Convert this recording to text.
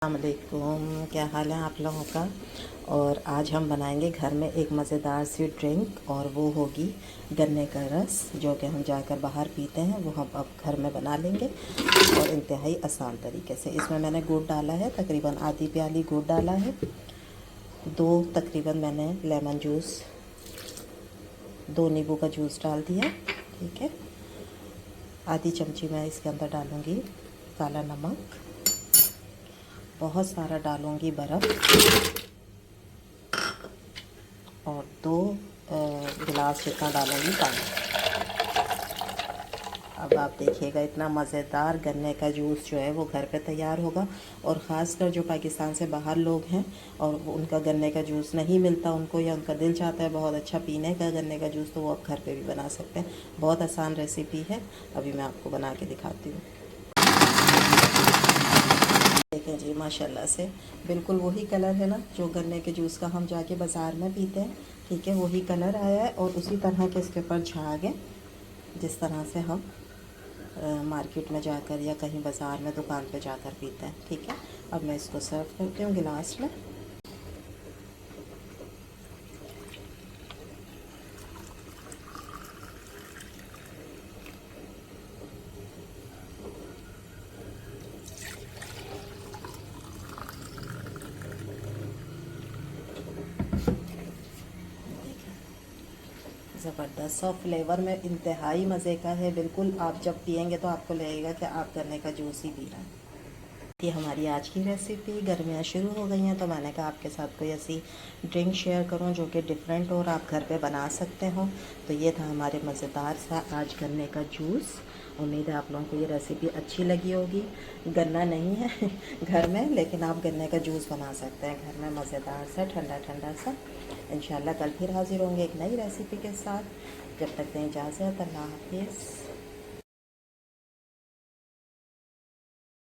अस्सलामुअलैकुम, क्या हाल है आप लोगों का। और आज हम बनाएंगे घर में एक मज़ेदार सी ड्रिंक, और वो होगी गन्ने का रस, जो कि हम जाकर बाहर पीते हैं, वो हम अब घर में बना लेंगे और इंतहाई आसान तरीके से। इसमें मैंने गुड़ डाला है, तकरीबन आधी प्याली गुड़ डाला है। तकरीबन मैंने लेमन जूस, 2 नींबू का जूस डाल दिया। ठीक है, आधी चमची मैं इसके अंदर डालूँगी काला नमक, बहुत सारा डालूँगी बर्फ़, और 2 गिलास जितना डालूँगी पानी। अब आप देखिएगा, इतना मज़ेदार गन्ने का जूस जो है वो घर पे तैयार होगा। और ख़ासकर जो पाकिस्तान से बाहर लोग हैं और उनका गन्ने का जूस नहीं मिलता उनको, या उनका दिल चाहता है बहुत अच्छा पीने का गन्ने का जूस, तो वो आप घर पे भी बना सकते हैं। बहुत आसान रेसिपी है, अभी मैं आपको बना के दिखाती हूँ। देखें जी, माशाल्लाह से बिल्कुल वही कलर है ना जो गन्ने के जूस का हम जाके बाज़ार में पीते हैं। ठीक है, वही कलर आया है और उसी तरह के इसके ऊपर झाग है, जिस तरह से हम मार्केट में जाकर या कहीं बाज़ार में दुकान पे जाकर पीते हैं। ठीक है, अब मैं इसको सर्व करती हूँ गिलास में। ज़बरदस्त सा फ्लेवर में इंतहाई मज़े का है। बिल्कुल आप जब पियेंगे तो आपको लगेगा कि आप गन्ने का जूस ही पी रहे हैं। ये हमारी आज की रेसिपी। गर्मियाँ शुरू हो गई हैं तो मैंने कहा आपके साथ कोई ऐसी ड्रिंक शेयर करूं जो कि डिफरेंट हो और आप घर पे बना सकते हो। तो ये था हमारे मज़ेदार सा आज गन्ने का जूस। उम्मीद है आप लोगों को ये रेसिपी अच्छी लगी होगी। गन्ना नहीं है घर में, लेकिन आप गन्ने का जूस बना सकते हैं घर में, मज़ेदार सा ठंडा ठंडा सा। इंशाल्लाह कल फिर हाज़िर होंगे एक नई रेसिपी के साथ। जब तक दें इजाज़त, अल्लाह हाफिज़।